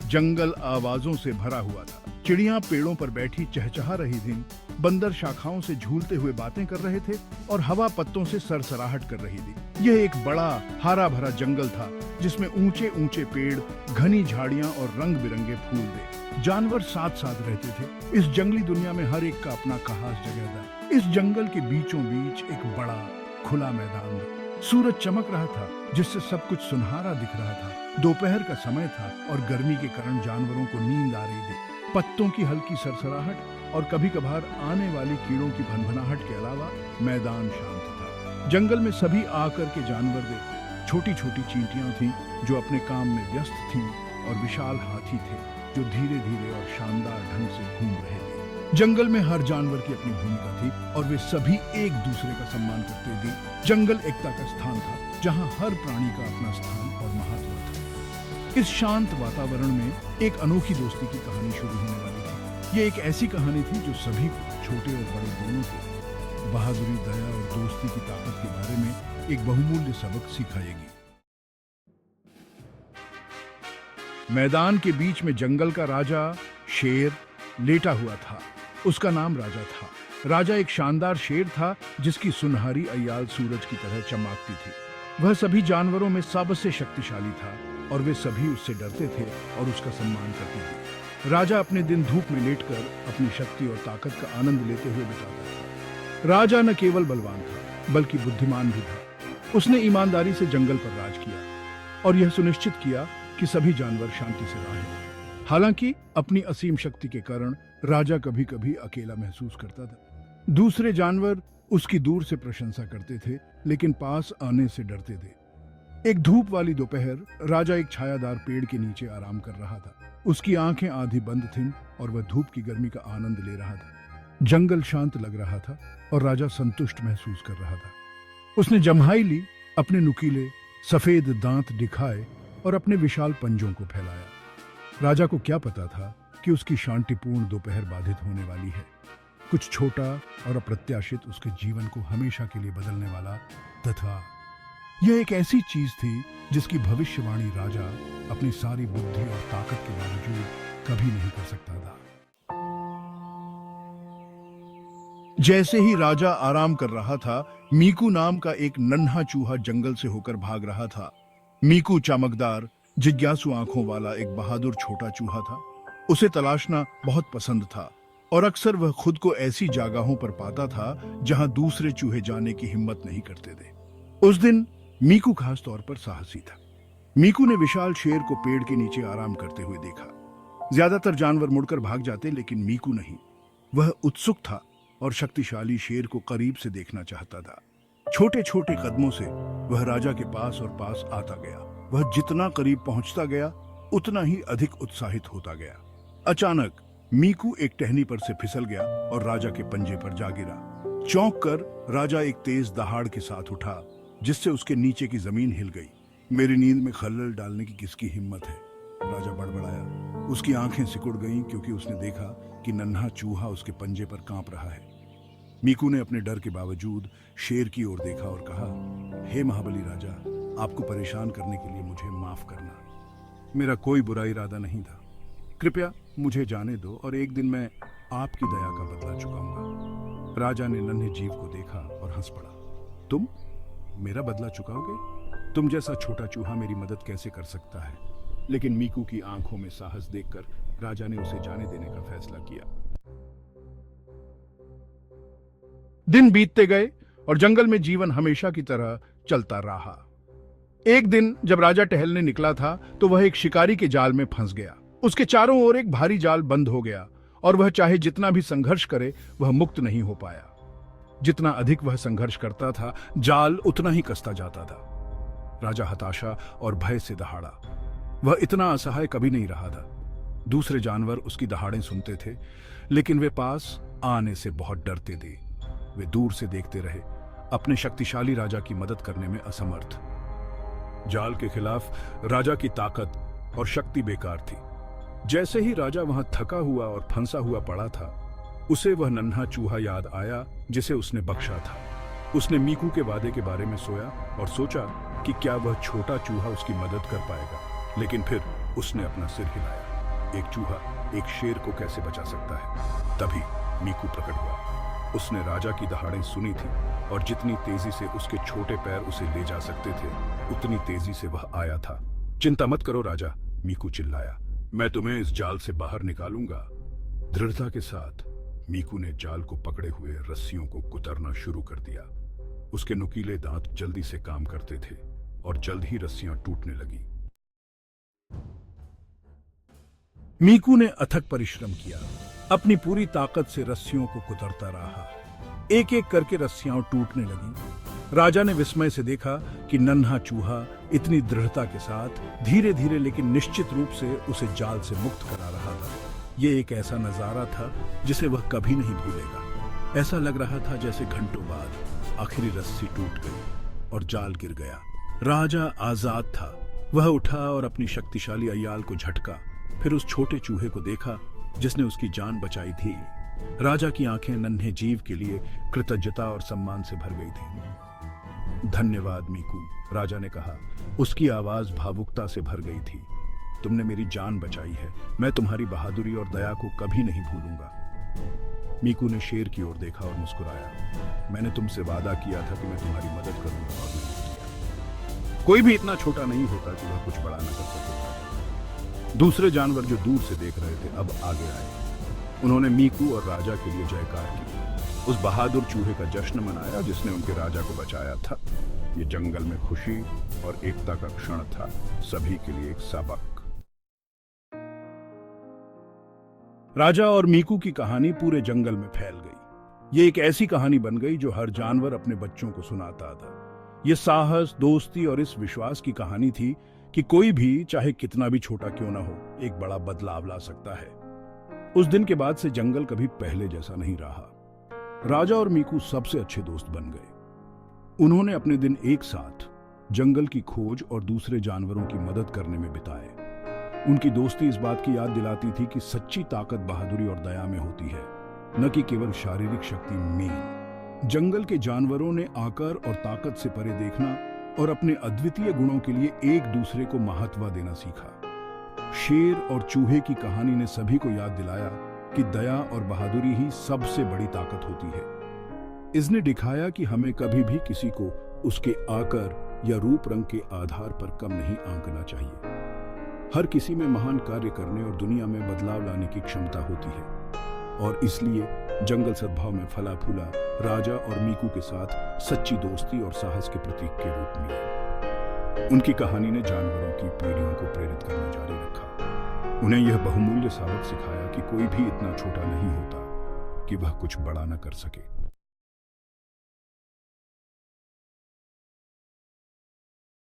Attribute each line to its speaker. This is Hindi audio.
Speaker 1: जंगल आवाजों से भरा हुआ था। चिड़ियां पेड़ों पर बैठी चहचहा रही थीं, बंदर शाखाओं से झूलते हुए बातें कर रहे थे और हवा पत्तों से सरसराहट कर रही थी। यह एक बड़ा हरा भरा जंगल था जिसमें ऊंचे ऊंचे पेड़, घनी झाड़ियां और रंग बिरंगे फूल थे। जानवर साथ साथ रहते थे। इस जंगली दुनिया में हर एक का अपना खास जगह था। इस जंगल के बीचों बीच एक बड़ा खुला मैदान था। सूरज चमक रहा था जिससे सब कुछ सुनहरा दिख रहा था। दोपहर का समय था और गर्मी के कारण जानवरों को नींद आ रही थी। पत्तों की हल्की सरसराहट और कभी कभार आने वाली कीड़ों की भनभनाहट के अलावा मैदान शांत था। जंगल में सभी आकर के जानवर थे। छोटी छोटी चींटियां थीं जो अपने काम में व्यस्त थीं और विशाल हाथी थे जो धीरे धीरे और शानदार ढंग से घूम रहे थे। जंगल में हर जानवर की अपनी भूमिका थी और वे सभी एक दूसरे का सम्मान करते थे। जंगल एकता का स्थान था जहां हर प्राणी का अपना स्थान और महत्व था। इस शांत वातावरण में एक अनोखी दोस्ती की कहानी शुरू होने वाली थी। ये एक ऐसी कहानी थी जो सभी को, छोटे और बड़े दोनों को, बहादुरी, दया और दोस्ती की ताकत के बारे में एक बहुमूल्य सबक सिखाएगी। मैदान के बीच में जंगल का राजा शेर लेटा हुआ था। उसका नाम राजा था। राजा एक शानदार शेर था जिसकी सुनहरी अय्याल सूरज की तरह चमकती थी। वह सभी जानवरों में सबसे शक्तिशाली था और वे सभी उससे डरते थे और उसका सम्मान करते थे। राजा अपने दिन धूप में लेटकर अपनी शक्ति और ताकत का आनंद लेते हुए बिताता था। राजा न केवल बलवान था बल्कि बुद्धिमान भी था। उसने ईमानदारी से जंगल पर राज किया और यह सुनिश्चित किया कि सभी जानवर शांति से रहें। हालांकि अपनी असीम शक्ति के कारण राजा कभी कभी अकेला महसूस करता था। दूसरे जानवर उसकी दूर से प्रशंसा करते थे लेकिन पास आने से डरते थे। एक धूप वाली दोपहर राजा एक छायादार पेड़ के नीचे आराम कर रहा था। उसकी आंखें आधी बंद थीं और वह धूप की गर्मी का आनंद ले रहा था। जंगल शांत लग रहा था और राजा संतुष्ट महसूस कर रहा था। उसने जम्हाई ली, अपने नुकीले सफेद दांत दिखाए और अपने विशाल पंजों को फैलाया। राजा को क्या पता था कि उसकी शांतिपूर्ण दोपहर बाधित होने वाली है। कुछ छोटा और अप्रत्याशित उसके जीवन को हमेशा के लिए बदलने वाला तथा यह एक ऐसी चीज थी जिसकी भविष्यवाणी राजा अपनी सारी बुद्धि और ताकत के बावजूद कभी नहीं कर सकता था। जैसे ही राजा आराम कर रहा था, मीकू नाम का एक नन्हा चूहा जंगल से होकर भाग रहा था। मीकू चमकदार, जिज्ञासु आंखों वाला एक बहादुर छोटा चूहा था। उसे तलाशना बहुत पसंद था और अक्सर वह खुद को ऐसी जगहों पर पाता था जहां दूसरे चूहे जाने की हिम्मत नहीं करते थे। उस दिन मीकू खास तौर पर साहसी था। मीकू ने विशाल शेर को पेड़ के नीचे आराम करते हुए देखा। ज्यादातर जानवर मुड़कर भाग जाते लेकिन मीकू नहीं। वह उत्सुक था और शक्तिशाली शेर को करीब से देखना चाहता था। छोटे छोटे कदमों से वह राजा के पास और पास आता गया। वह जितना करीब पहुंचता गया उतना ही अधिक उत्साहित होता गया। अचानक मीकू एक टहनी पर से फिसल गया और राजा के पंजे पर जा गिरा। चौंक कर राजा एक तेज दहाड़ के साथ उठा जिससे उसके नीचे की जमीन हिल गई। मेरी नींद में खलल डालने की किसकी हिम्मत है? राजा बड़बड़ाया। उसकी आंखें सिकुड़ गईं क्योंकि उसने देखा कि नन्हा चूहा उसके पंजे पर कांप रहा है। मीकू ने अपने डर के बावजूद शेर की ओर देखा और कहा, हे महाबली राजा, आपको परेशान करने के लिए मुझे माफ करना। मेरा कोई बुरा इरादा नहीं था। कृपया मुझे जाने दो और एक दिन मैं आपकी दया का बदला चुकाऊंगा। राजा ने नन्हे जीव को देखा और हंस पड़ा। तुम मेरा बदला चुकाओगे? तुम जैसा छोटा चूहा मेरी मदद कैसे कर सकता है? लेकिन मीकू की आंखों में साहस देखकर राजा ने उसे जाने देने का फैसला किया। दिन बीतते गए और जंगल में जीवन हमेशा की तरह चलता रहा। एक दिन जब राजा टहलने निकला था तो वह एक शिकारी के जाल में फंस गया। उसके चारों ओर एक भारी जाल बंद हो गया और वह चाहे जितना भी संघर्ष करे वह मुक्त नहीं हो पाया। जितना अधिक वह संघर्ष करता था, जाल उतना ही कसता जाता था। राजा हताशा और भय से दहाड़ा। वह इतना असहाय कभी नहीं रहा था। दूसरे जानवर उसकी दहाड़ें सुनते थे लेकिन वे पास आने से बहुत डरते थे। वे दूर से देखते रहे, अपने शक्तिशाली राजा की मदद करने में असमर्थ। जाल के खिलाफ राजा की ताकत और शक्ति बेकार थी। जैसे ही राजा वहां थका हुआ और फंसा हुआ पड़ा था, उसे वह नन्हा चूहा याद आया जिसे उसने बख्शा था। उसने मीकू के वादे के बारे में सोया और सोचा कि क्या वह छोटा चूहा उसकी मदद कर पाएगा, लेकिन फिर उसने अपना सिर हिलाया। एक चूहा एक शेर को कैसे बचा सकता है। तभी मीकू प्रकट हुआ। उसने राजा की दहाड़ें सुनी थी और जितनी तेजी से उसके छोटे पैर उसे ले जा सकते थे उतनी तेजी से वह आया था। चिंता मत करो राजा, मीकू चिल्लाया, मैं तुम्हें इस जाल से बाहर निकालूंगा। दृढ़ता के साथ मीकू ने जाल को पकड़े हुए रस्सियों को कुतरना शुरू कर दिया। उसके नुकीले दांत जल्दी से काम करते थे और जल्द ही रस्सियां टूटने लगी। मीकू ने अथक परिश्रम किया, अपनी पूरी ताकत से रस्सियों को कुतरता रहा। एक एक करके रस्सियां टूटने लगी। राजा ने विस्मय से देखा कि नन्हा चूहा इतनी दृढ़ता के साथ धीरे धीरे लेकिन निश्चित रूप से उसे जाल से मुक्त करा रहा था। ये एक ऐसा नजारा था जिसे वह कभी नहीं भूलेगा। ऐसा लग रहा था जैसे घंटों बाद आखिरी रस्सी टूट गई और जाल गिर गया। राजा आजाद था। वह उठा और अपनी शक्तिशाली अय्याल को झटका, फिर उस छोटे चूहे को देखा जिसने उसकी जान बचाई थी। राजा की आंखें नन्हे जीव के लिए कृतज्ञता और सम्मान से भर गई थी। धन्यवाद मीकू, राजा ने कहा। उसकी आवाज भावुकता से भर गई थी। तुमने मेरी जान बचाई है। मैं तुम्हारी बहादुरी और दया को कभी नहीं भूलूंगा। मीकू ने शेर की ओर देखा और मुस्कुराया। मैंने तुमसे वादा किया था कि मैं तुम्हारी मदद करूंगा और मैंने किया। कोई भी इतना छोटा नहीं होता कि वह कुछ बड़ा न कर सके। दूसरे जानवर जो दूर से देख रहे थे अब आगे आए। उन्होंने मीकू और राजा के लिए जयकार की। उस बहादुर चूहे का जश्न मनाया जिसने उनके राजा को बचाया था। ये जंगल में खुशी और एकता का क्षण था, सभी के लिए एक सबक। राजा और मीकू की कहानी पूरे जंगल में फैल गई। ये एक ऐसी कहानी बन गई जो हर जानवर अपने बच्चों को सुनाता था। ये साहस, दोस्ती और इस विश्वास की कहानी थी कि कोई भी, चाहे कितना भी छोटा क्यों ना हो, एक बड़ा बदलाव ला सकता है। उस दिन के बाद से जंगल कभी पहले जैसा नहीं रहा। राजा और मीकू सबसे अच्छे दोस्त बन गए। उन्होंने अपने दिन एक साथ जंगल की खोज और दूसरे जानवरों की मदद करने में बिताए। उनकी दोस्ती इस बात की याद दिलाती थी कि सच्ची ताकत बहादुरी और दया में होती है, न कि केवल शारीरिक शक्ति में। जंगल के जानवरों ने आकर और ताकत से परे देखना और अपने अद्वितीय गुणों के लिए एक दूसरे को महत्व देना सीखा। शेर और चूहे की कहानी ने सभी को याद दिलाया कि दया और बहादुरी ही सबसे बड़ी ताकत होती है। इसने दिखाया कि हमें कभी भी किसी को उसके आकार या रूप रंग के आधार पर कम नहीं आंकना चाहिए। हर किसी में महान कार्य करने और दुनिया में बदलाव लाने की क्षमता होती है और इसलिए जंगल सद्भाव में फला फूला राजा और मीकू के साथ सच्ची दोस्ती और साहस के प्रतीक के रूप में। उनकी कहानी ने जानवरों की पीढ़ियों को प्रेरित करना जारी रखा। उन्हें यह बहुमूल्य सबक सिखाया कि कोई भी इतना छोटा नहीं होता कि वह कुछ बड़ा न कर सके।